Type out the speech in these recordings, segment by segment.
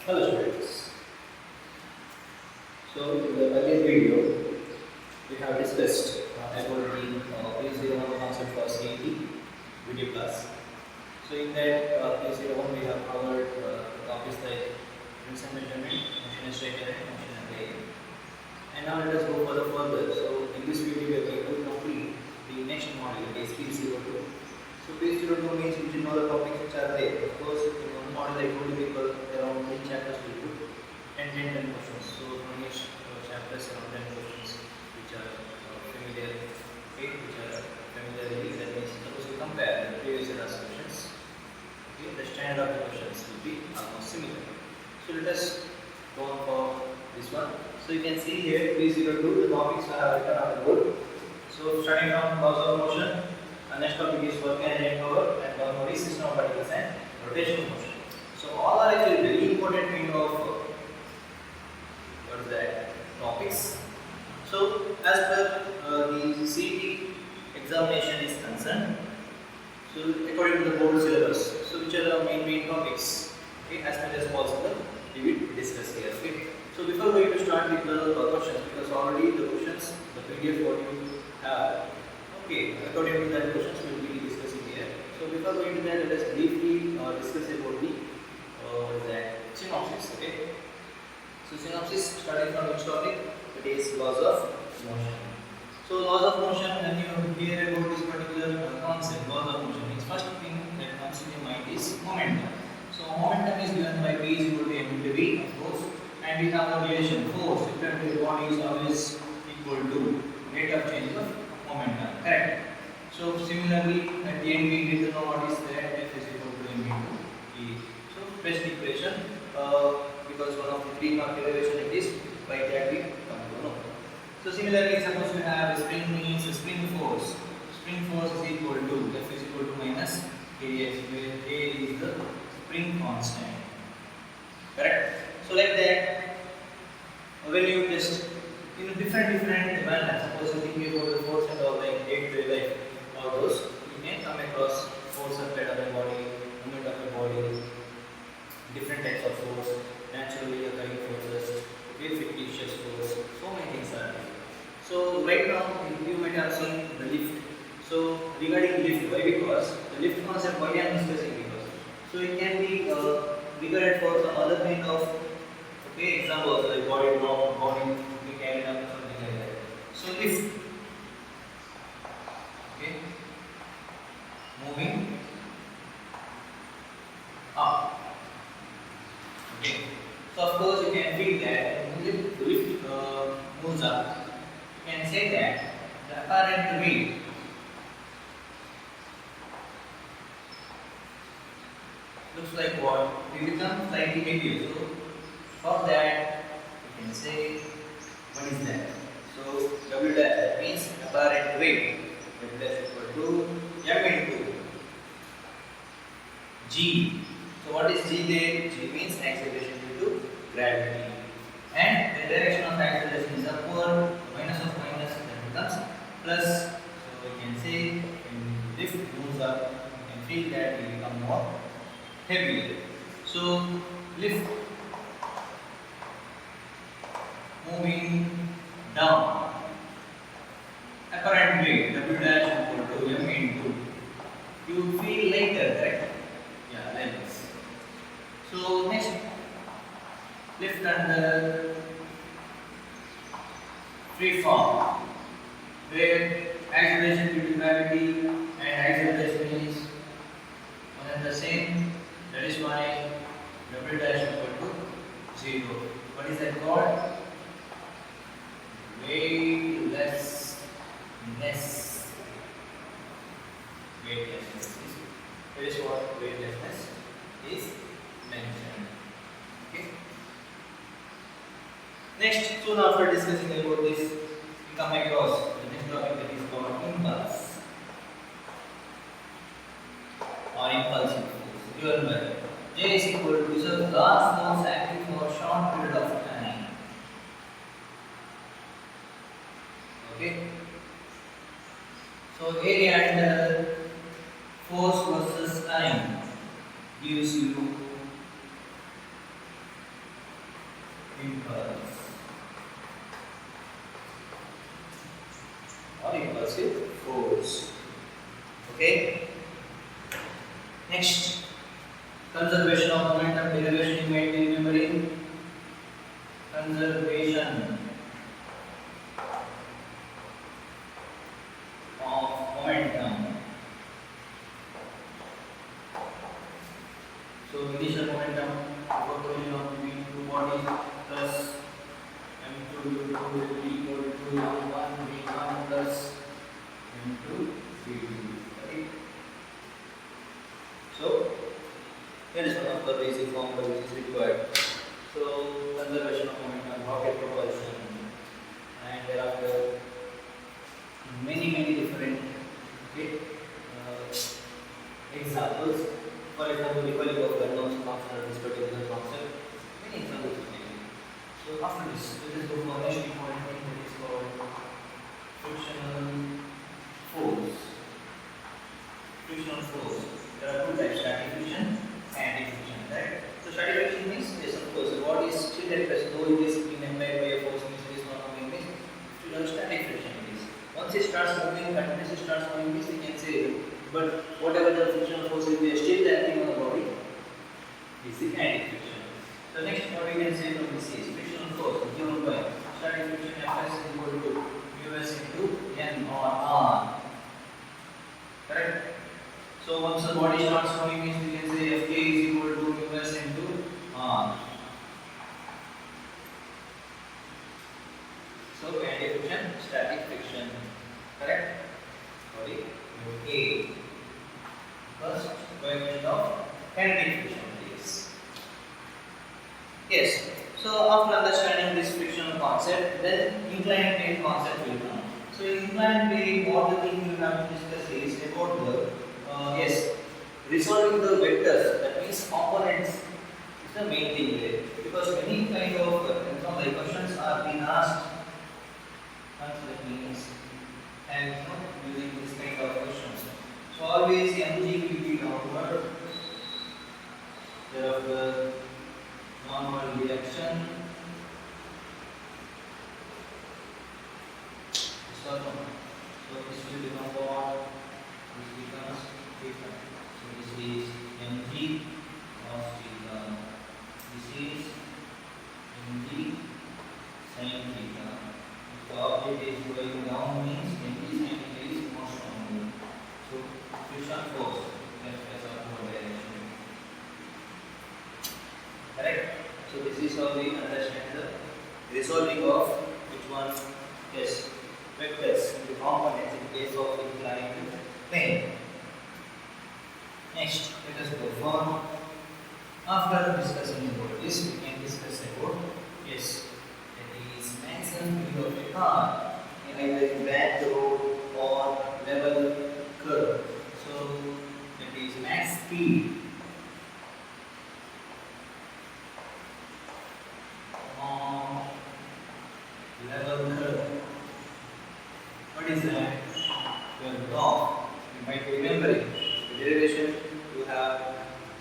Hello students. So in the earlier video, we have discussed about the P01 concept for CET video class. So in that P01 we have covered topics like units and measurement, motion and straight line, motion and plane. And now let us go further. So in this video we are going to complete the next module, that is P02. So P02 means we should know the topics which are there. Of course, in one model I told you people around 10 chapters will put 10 questions. So from each chapters around 10 questions which are familiar, okay, which are familiarly. That means suppose you compare the previous year's questions, okay, the standard of the questions will be almost similar. So let us go on for this one. So you can see here P02 the topics are written on the board. So starting from laws of motion. Next topic is work and power, and one more is system of particles and rotational motion. So all are actually very important kind of what is that topics. So as per the CET examination is concerned, so according to the board syllabus, so which are the main topics? Okay, as much as possible we will discuss here. Okay. So before going to start with the questions, because already the questions, the PDF what you have. Okay, according to that questions we will be discussing here. So before going to that, let us briefly discuss about the synopsis. Okay. So synopsis starting from which topic? It is laws of motion. So laws of motion, when you hear about this particular concept, laws of motion, means first thing that comes to your mind is momentum. So momentum is given by P is equal to M into V, of course, and we have a relation force returned to the body is always equal to rate of change of momentum, correct? So similarly, at the end we get to know what is that F is equal to M into E. So best equation, because one of the three mark derivation it is, by that we come to know. So similarly, suppose we have a spring means a spring force. Spring force is equal to F is equal to minus AX, where A is the spring constant, correct? So like that, when you just in different manner, suppose you think about the force and all like day-to-day life, all those, you can come across force applied on the body, movement of the body, different types of force, naturally occurring forces, very fictitious force, so many things are there. So right now you might have seen the lift. So regarding lift, why? Because the lift concept why I am discussing, because so it can be regarded for some other kind of examples like body block, body carried up, something like that. So lift, okay, moving up, okay. So of course you can feel that when the lift moves up, you can say that the apparent weight looks like what? We become slightly heavier. So for that you can say what is that? So W dash, that means apparent weight. W dash equal to M into G. So what is G there? G means acceleration due to gravity. And the direction of acceleration is upward, minus of minus then becomes plus. So we can say when lift moves up, you can feel that it will become more heavier. So lift moving down, apparent weight W dash equal to M into, you feel lighter, correct? Yeah, like this. So next, lift under free fall, where acceleration due to gravity and acceleration is one and the same. That is why W dash equal to 0. What is that called? Weightlessness. Weightlessness. That is what weightlessness is mentioned. Okay. Next, soon after discussing about this, we come across the next topic, that is called impulse or impulsive force. You remember, J is equal to a large force acting for a short period of time. Okay. So area under force versus time gives you or impulsive force. Okay. Next, conservation of momentum derivation you might be remembering. Conservation of momentum. So initial momentum proportion of between two bodies plus m2 u2 will be equal to m1 v1 plus m2 v2. Right? So here is one of the basic formula which is required. So conservation of momentum, rocket propulsion, and thereafter many different okay, examples. For example, recalling of Bernoulli's concept of this particular concept, many examples are given. So after this, let us go for next important thing that is called frictional force. Frictional force. There are two types: static friction and kinetic friction. Right? So static friction means yes, of course, the body is still at rest, though it is being employed by a force which is not moving. Means still static friction it is. Once it starts moving, continuously starts moving, means we can say. But whatever the frictional force is, they are still acting on the body. Is the kinetic friction. So next, what we can say from this is frictional force given by static friction Fs is equal to Us into N or R. Correct? So once the body starts moving, means we can say Fk is equal to Us into R. So kinetic friction, static friction. Correct? Sorry. A. First coefficient of kinetic friction is. Yes. So after understanding this frictional concept, then inclined plane concept will come. So in inclined plane, what the thing we have to discuss is about the yes, resolving the vectors. That means components is the main thing there, because many kind of questions are being asked. That means and using this kind of questions. So always mg will be downward. Thereafter normal reaction. So this will become what? This becomes theta. So this is mg cos theta. This is mg sin theta. If the object is going down, means mg sin theta is more stronger. So friction force as outward direction. Correct? So this is how we understand the resolving of which one? Yes, vectors into components in case of inclined plane. Next, let us go for after discussing about this, we can discuss about yes, that is maximum speed of a car in either bad road or level curve. So that is max speed on level curve. What is that? Well, law. You might remember it. The derivation you have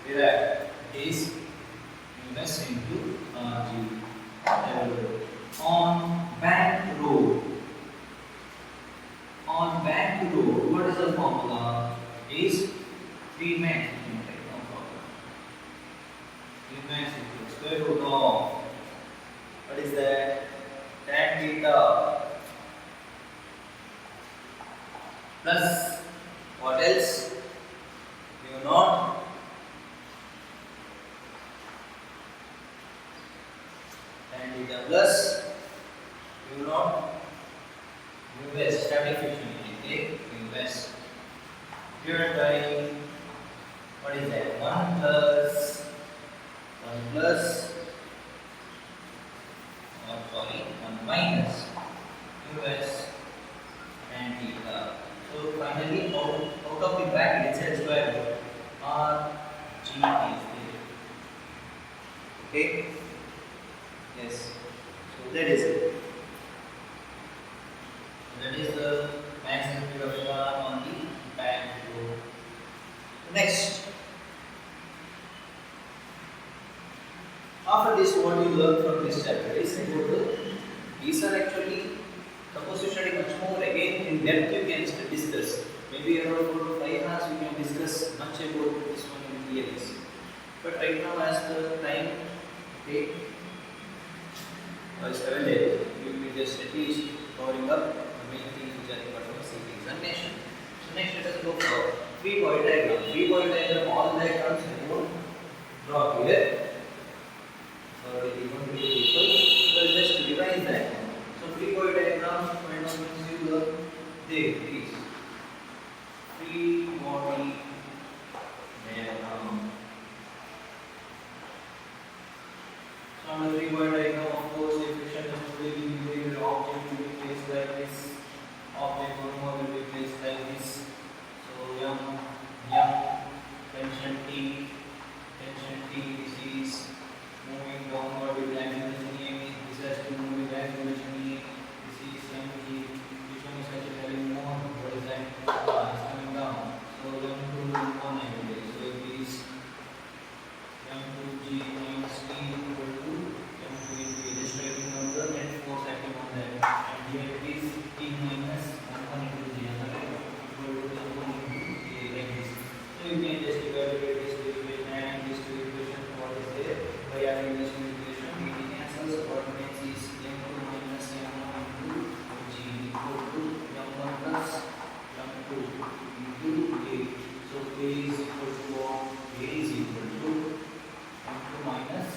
derived is Us into Rg level road. On back road. On back road, what is the formula? Is 3 max. No problem. 3 max equals square root of what is that? Tan theta plus what else? Mu naught tan theta plus mu naught mu s static friction okay mu s divided by what is that? 1 plus or sorry 1 minus us and theta. So finally out of the bracket inside square root r g is there. Okay. Yes. So that is it. That is the maximum speed of car on the back road. Next, after this, what you learn from this chapter is about these are actually, suppose you study much more again in depth, you can discuss. Maybe around 4 to 5 hours you can discuss much about this one in theories. But right now, as the time, okay, is available, we will be just at least covering up the main things which are important for CT examination. So next, let us go for free body diagram. Free body diagram, all diagrams I will draw here. Already given to people. So just to revise that. So free body diagram, find out means you look there. Please. Free body diagram. So on the free body diagram, of course, the equation is to be the object will be placed like this. Object will be placed like this. So tension T, this is moving downward with acceleration A, this has to move with acceleration E, this is mg, which one is actually having more, what is that? It's coming down. So m2 1 angle, so it is m2g minus T equal to m2 into E, just writing down the net force acting on that, and here it is T minus 1 into G, equal to m1 into A, like this. So you can just evaluate this equation and this equation, what is there? By adding this equation, it cancels. Coordinates is m2 minus m1 into G equal to m1 plus m2 into A. So A is equal to what? A is equal to m2 minus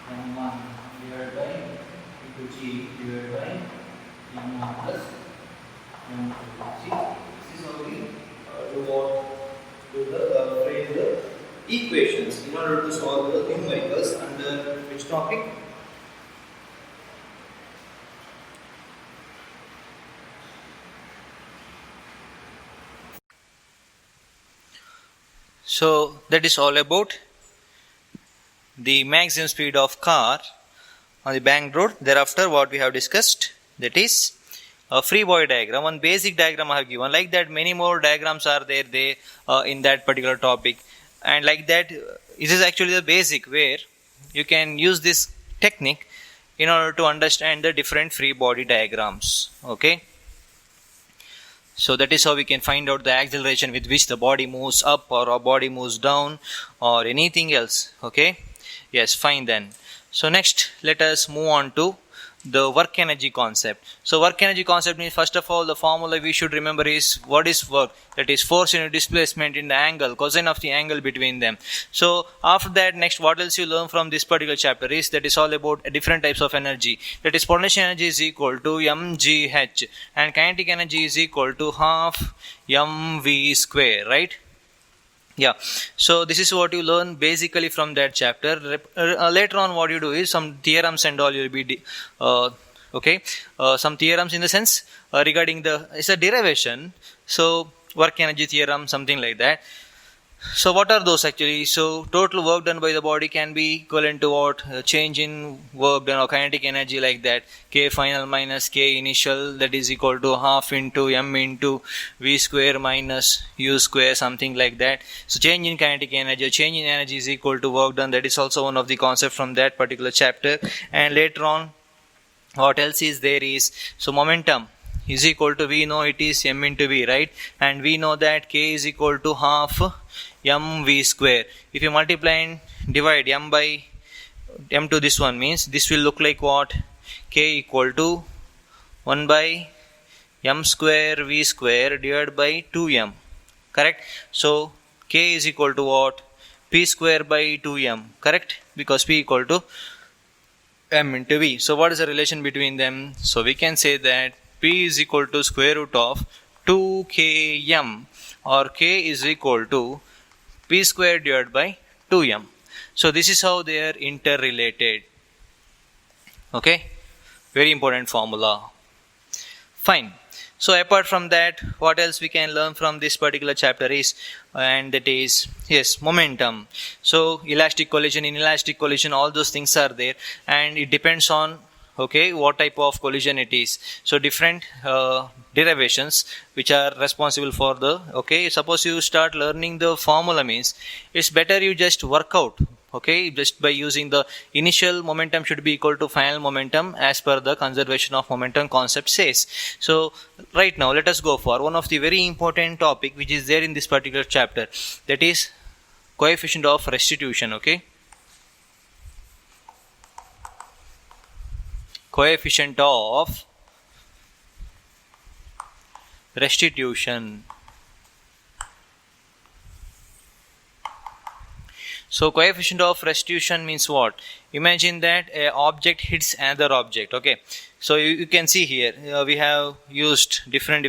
m1 divided by into G divided by m1 plus m2. See, this is how we frame the equations in order to solve the numericals under which topic? So that is all about the maximum speed of car on the banked road. Thereafter, what we have discussed, that is a free body diagram. One basic diagram I have given. Like that, many more diagrams are there in that particular topic. And like that, it is actually the basic where you can use this technique in order to understand the different free body diagrams. Okay. So that is how we can find out the acceleration with which the body moves up or a body moves down or anything else. Okay. Yes, fine then. So next, let us move on to the work energy concept. So work energy concept means, first of all, the formula we should remember is what is work, that is force into displacement in the angle, cosine of the angle between them. So after that, next, what else you learn from this particular chapter is that is all about different types of energy. That is potential energy is equal to mgh and kinetic energy is equal to half mv square, right? Yeah, so this is what you learn basically from that chapter. Later on, what you do is some theorems and all you'll be some theorems in the sense regarding it's a derivation. So work energy theorem, something like that. So what are those actually? So total work done by the body can be equivalent to what? Change in work done or kinetic energy, like that. K final minus K initial, that is equal to half into M into V square minus U square, something like that. So change in kinetic energy, change in energy is equal to work done. That is also one of the concepts from that particular chapter. And later on, what else is there is, so momentum is equal to, we know it is M into V, right? And we know that K is equal to half mv square. If you multiply and divide m by m to this one, means this will look like what? K equal to 1 by m square v square divided by 2m, correct? So K is equal to what? P square by 2m, correct? Because P equal to m into V. So what is the relation between them? So we can say that P is equal to square root of 2km, or K is equal to P square divided by 2m. So this is how they are interrelated. Okay, very important formula. Fine. So apart from that, what else we can learn from this particular chapter is, and that is, yes, momentum. So elastic collision, inelastic collision, all those things are there, and it depends on, okay, what type of collision it is. So different derivations which are responsible for the, okay, suppose you start learning the formula, means it's better you just work out Okay, just by using the initial momentum should be equal to final momentum as per the conservation of momentum concept says. So right now let us go for one of the very important topic which is there in this particular chapter, that is coefficient of restitution. Okay, coefficient of restitution. So coefficient of restitution means what? Imagine that a object hits another object. Okay, so you can see here we have used different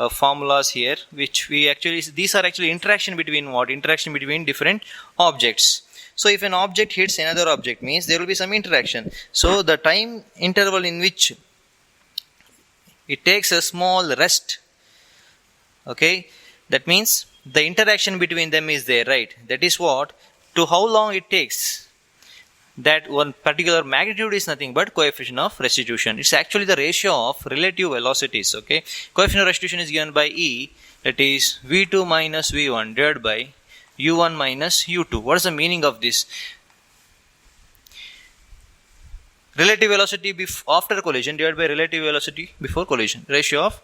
formulas here, which we actually, these are actually interaction between what? Interaction between different objects. So if an object hits another object means there will be some interaction. So the time interval in which it takes a small rest, okay, that means the interaction between them is there, right? That is what? To how long it takes. That one particular magnitude is nothing but coefficient of restitution. It's actually the ratio of relative velocities. Okay, coefficient of restitution is given by E, that is V2 minus V1 divided by U1 minus U2. What is the meaning of this? Relative velocity after collision divided by relative velocity before collision. Ratio of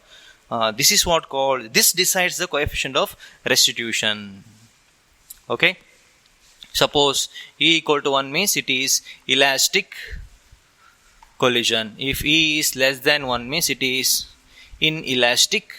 this is what called, this decides the coefficient of restitution. Okay, suppose E equal to 1 means it is elastic collision. If E is less than 1 means it is inelastic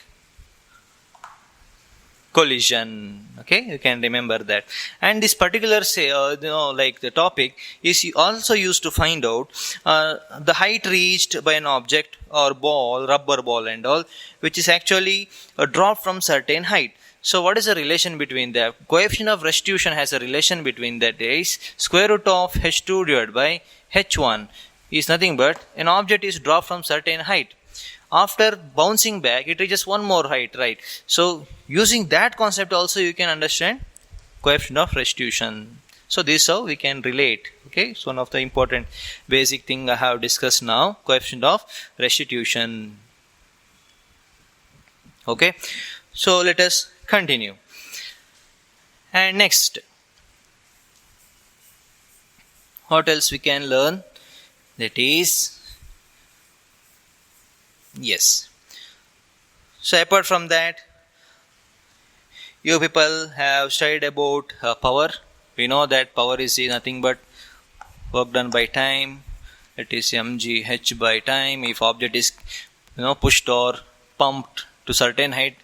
collision. Okay, you can remember that. And this particular the topic is also used to find out the height reached by an object or ball, rubber ball and all, which is actually a drop from certain height. So what is the relation between that? Coefficient of restitution has a relation between that, is square root of h2 divided by h1 is nothing but an object is dropped from certain height. After bouncing back, it reaches one more height, right? So using that concept also you can understand coefficient of restitution. So this is how we can relate. Okay, so one of the important basic thing I have discussed now, coefficient of restitution. Okay, so let us continue. And next, what else we can learn? That is, yes. So apart from that, you people have studied about power. We know that power is nothing but work done by time. It is mgh by time. If object is pushed or pumped to certain height.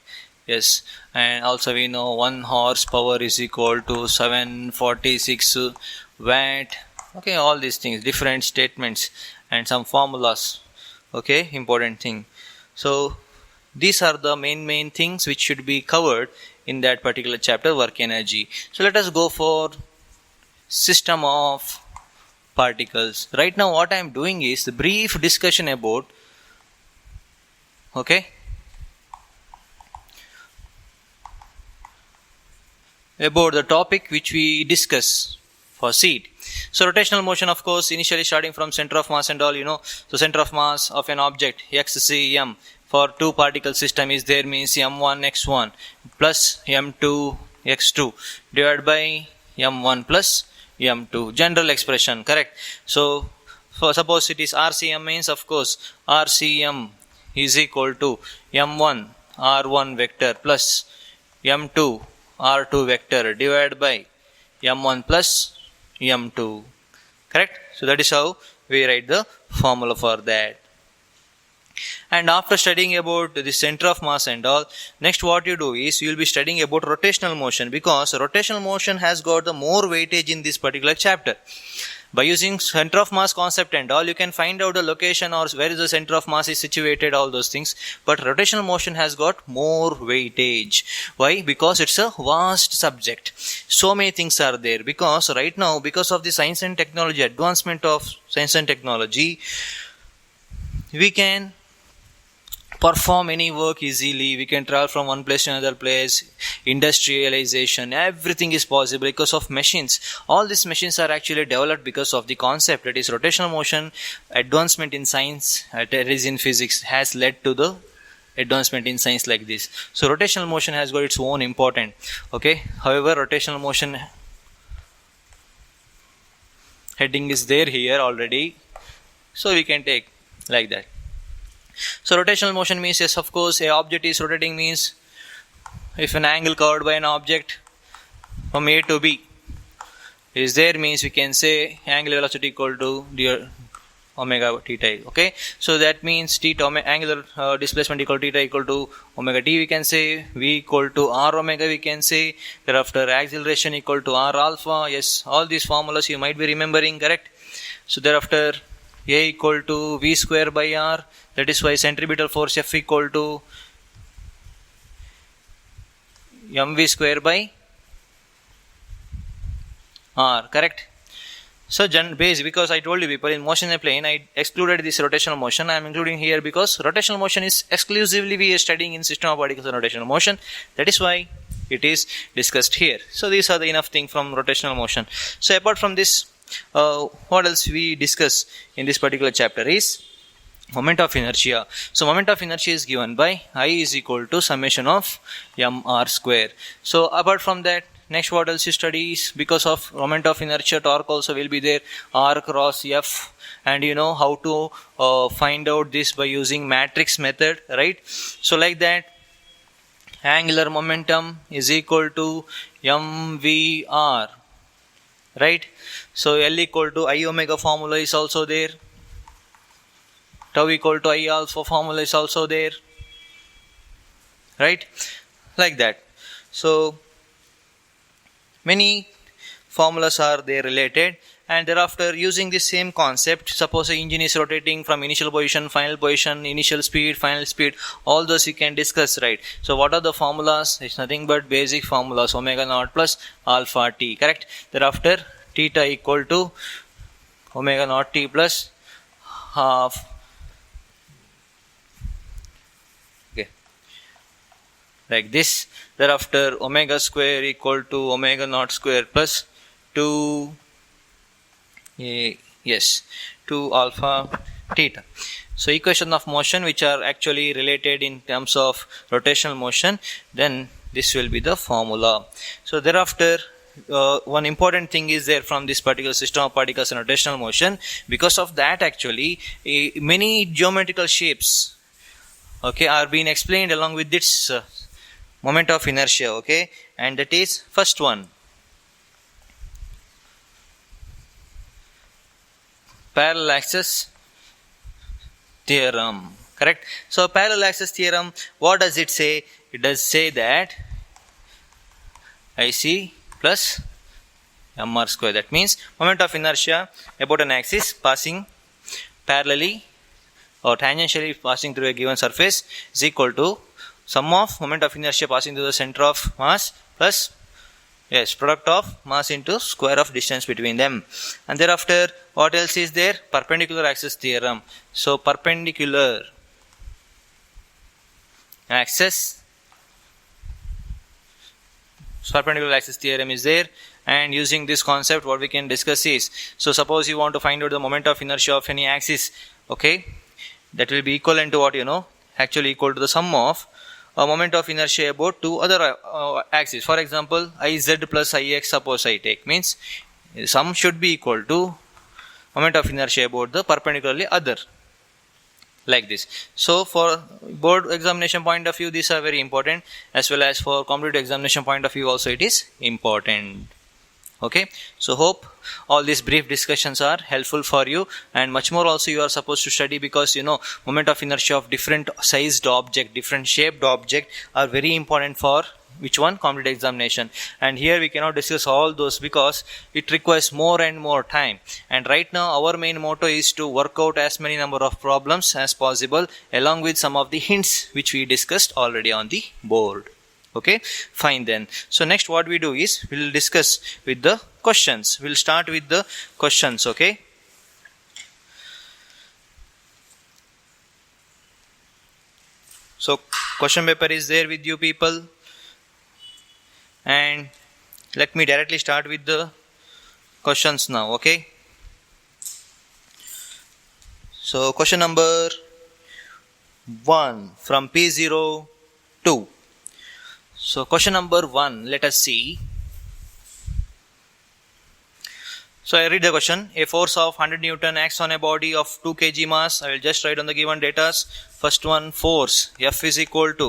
Yes, and also we know 1 horsepower is equal to 746 watt. Okay, all these things, different statements and some formulas. Okay, important thing. So these are the main things which should be covered in that particular chapter, work energy. So let us go for system of particles. Right now what I am doing is the brief discussion about, okay, about the topic which we discuss for seed. So rotational motion, of course, initially starting from center of mass and all, so center of mass of an object xcm for two particle system is there, means m1 x1 plus m2 x2 divided by m1 plus m2, general expression, correct? So suppose it is RCM, means of course RCM is equal to m1 r1 vector plus m2 r2 vector divided by m1 plus m2, correct? So that is how we write the formula for that. And after studying about the center of mass and all, next what you do is you will be studying about rotational motion, because rotational motion has got the more weightage in this particular chapter. By using center of mass concept and all, you can find out the location or where is the center of mass is situated, all those things. But rotational motion has got more weightage. Why? Because it's a vast subject. So many things are there. Because right now, because of the science and technology, advancement of science and technology, we can perform any work easily. We can travel from one place to another place. Industrialization, everything is possible because of machines. All these machines are actually developed because of the concept, that is rotational motion. Advancement in science, that is in physics, has led to the advancement in science like this. So rotational motion has got its own importance. Okay, however, rotational motion heading is there here already, so we can take like that. So rotational motion means, yes, of course, a object is rotating means if an angle covered by an object from A to B is there, means we can say angular velocity equal to omega theta. Okay, so that means theta angular displacement equal to theta equal to omega t, we can say. V equal to r omega, we can say. Thereafter acceleration equal to r alpha. Yes, all these formulas you might be remembering, correct? So thereafter A equal to v square by r, that is why centripetal force F equal to mv square by r, correct? So base, because I told you people in motion in a plane I excluded this rotational motion, I am including here because rotational motion is exclusively we are studying in system of particles and rotational motion, that is why it is discussed here. So these are the enough thing from rotational motion. So apart from this, what else we discuss in this particular chapter is moment of inertia. So moment of inertia is given by I is equal to summation of mr square. So apart from that, next what else you study is, because of moment of inertia, torque also will be there, r cross f, and you know how to find out this by using matrix method, right? So like that, angular momentum is equal to mvr, right? So L equal to I omega formula is also there, tau equal to I alpha formula is also there, right? Like that. So many formulas are there related, and thereafter using the same concept, suppose the engine is rotating from initial position, final position, initial speed, final speed, all those you can discuss, right? So what are the formulas? It's nothing but basic formulas, omega naught plus alpha t, correct? Thereafter theta equal to omega naught t plus half, okay, like this. Thereafter omega square equal to omega naught square plus 2 alpha theta. So equation of motion which are actually related in terms of rotational motion, then this will be the formula. So thereafter one important thing is there from this particular system of particles and rotational motion. Because of that, actually many geometrical shapes, okay, are being explained along with this moment of inertia, okay, and that is first one, parallel axis theorem, correct? So parallel axis theorem, what does it say? It does say that IC plus mr square, that means moment of inertia about an axis passing parallelly or tangentially passing through a given surface is equal to sum of moment of inertia passing through the center of mass plus, yes, product of mass into square of distance between them. And thereafter what else is there? Perpendicular axis theorem. So perpendicular axis theorem is there, and using this concept what we can discuss is, so suppose you want to find out the moment of inertia of any axis, okay, that will be equivalent to what, you know, actually equal to the sum of a moment of inertia about two other axes. For example, iz plus ix, suppose I take, means sum should be equal to moment of inertia about the perpendicularly other, like this. So for board examination point of view, these are very important, as well as for competitive examination point of view also it is important. Okay, so hope all these brief discussions are helpful for you, and much more also you are supposed to study, because you know moment of inertia of different sized object, different shaped object are very important for which one? Competitive examination. And here we cannot discuss all those because it requires more and more time, and right now our main motto is to work out as many number of problems as possible along with some of the hints which we discussed already on the board. Okay, fine then. So next what we do is we will discuss with the questions. We will start with the questions. Okay, so question paper is there with you people, and let me directly start with the questions now. Okay, so question number 1 from P02. So question number 1, let us see. So I read the question. A force of 100 Newton acts on a body of 2 kg mass. I will just write on the given data. First one, force. F is equal to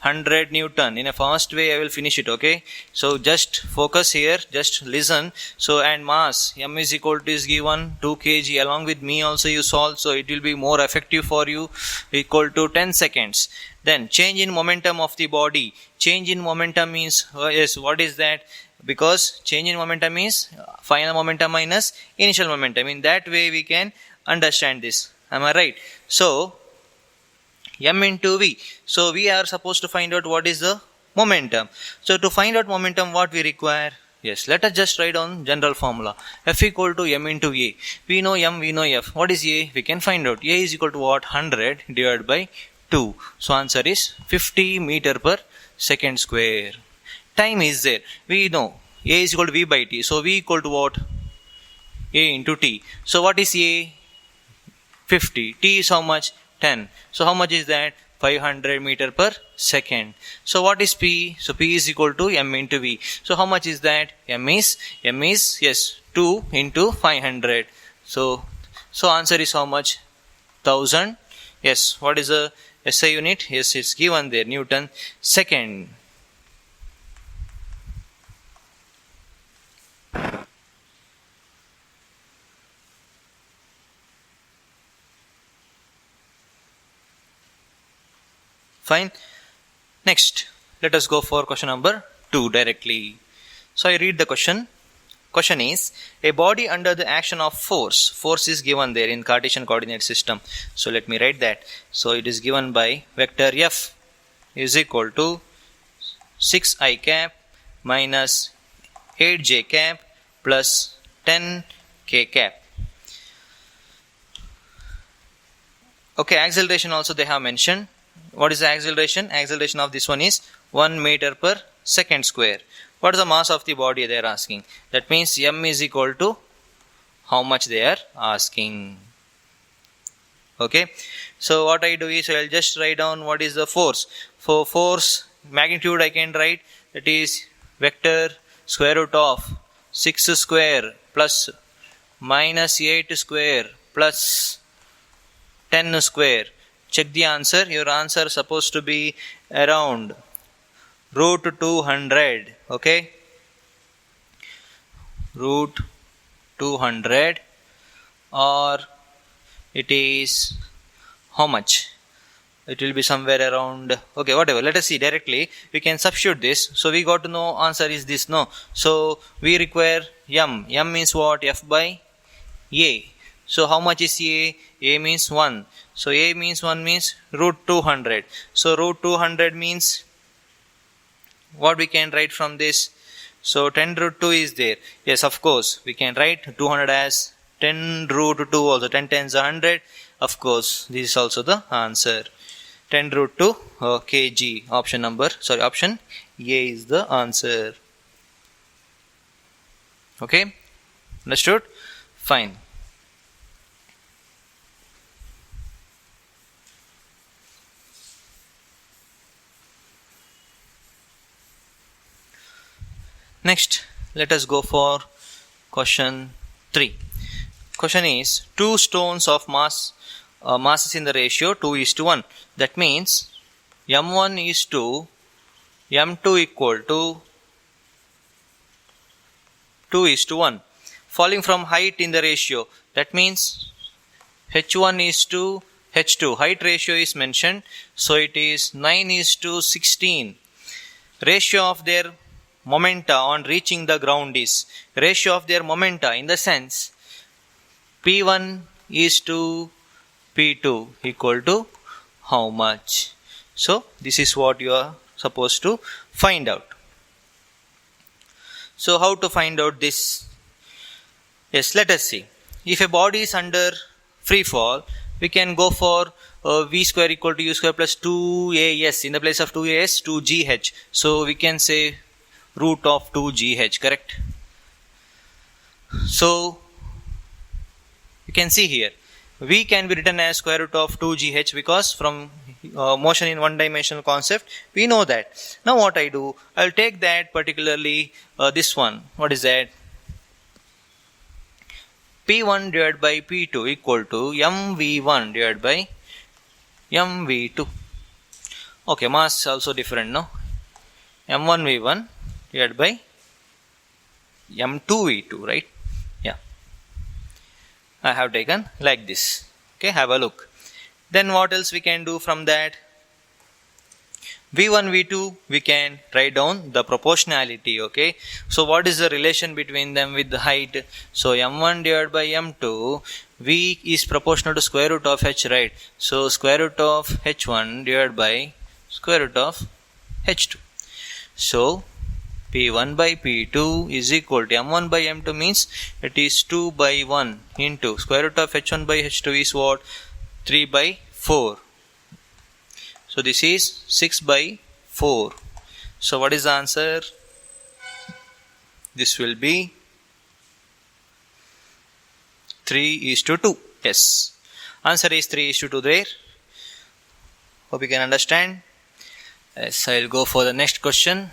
100 Newton. In a fast way, I will finish it, okay? So just focus here, just listen. So, and mass, M is equal to is given 2 kg. Along with me also you solve, so it will be more effective for you. Equal to 10 seconds. Then change in momentum of the body. Change in momentum means, yes, what is that? Because change in momentum is final momentum minus initial momentum. In that way we can understand this. Am I right? So M into V. So we are supposed to find out what is the momentum. So to find out momentum, what we require? Yes, let us just write down general formula. F equal to M into A. We know M, we know F. What is A? We can find out. A is equal to what? 100 divided by 2. So answer is 50 meter per second square. Time is there. We know A is equal to V by T. So V equal to what? A into T. So what is A? 50. T is how much? 10. So how much is that? 500 meter per second. So what is P? So P is equal to M into V. So how much is that? M is yes 2 into 500. So answer is how much? 1000. Yes. What is the SI unit? Yes, it's given there. Newton second. Fine. Next, let us go for question number 2 directly. So I read the question. Question is, a body under the action of force. Force is given there in Cartesian coordinate system. So let me write that. So it is given by vector F is equal to 6i cap minus 8j cap plus 10k cap. Okay, acceleration also they have mentioned. What is the acceleration? Acceleration of this one is 1 meter per second square. What is the mass of the body they are asking? That means M is equal to how much they are asking. Okay. So what I do is I will just write down what is the force. For force magnitude I can write, that is vector square root of 6 square plus minus 8 square plus 10 square. Check the answer. Your answer is supposed to be around root 200. Okay. Root 200, or it is how much? It will be somewhere around, okay, whatever. Let us see directly. We can substitute this. So we got to know answer is this, no. So we require M. M means what? F by A. So how much is A? A means 1. So A means 1 means root 200. So root 200 means what we can write from this? So 10 root 2 is there. Yes, of course. We can write 200 as 10 root 2 also. 10 times 100. Of course, this is also the answer. 10 root 2 kg. Option A is the answer. Okay. Understood? Fine. Next, let us go for question 3. Question is, 2 stones of masses in the ratio 2:1. That means M1 is to M2 equal to 2:1. Falling from height in the ratio. That means H1 is to H2. Height ratio is mentioned. So it is 9:16. Ratio of their momenta on reaching the ground is ratio of their momenta in the sense P1 is to P2 equal to how much? So this is what you are supposed to find out. So how to find out this? Yes, let us see. If a body is under free fall, we can go for V square equal to U square plus 2AS. In the place of 2AS, 2GH. So we can say root of 2GH, correct? So you can see here V can be written as square root of 2GH because from motion in one dimensional concept we know that. Now what I do, I'll take that particularly this one. What is that? P1 divided by P2 equal to mv1 divided by mv2. Okay, mass also different, no? m1v1 divided by m2v2, right? Yeah, I have taken like this. Okay, have a look. Then what else we can do from that? V1, V2, we can write down the proportionality. Okay, so what is the relation between them with the height? So m1 divided by m2, V is proportional to square root of h, right? So square root of h1 divided by square root of h2. So P1 by P2 is equal to m1 by m2 means it is 2 by 1 into square root of h1 by h2 is what? 3 by 4. So this is 6 by 4. So what is the answer? This will be 3:2. Yes. Answer is 3:2 there. Hope you can understand. Yes, I will go for the next question.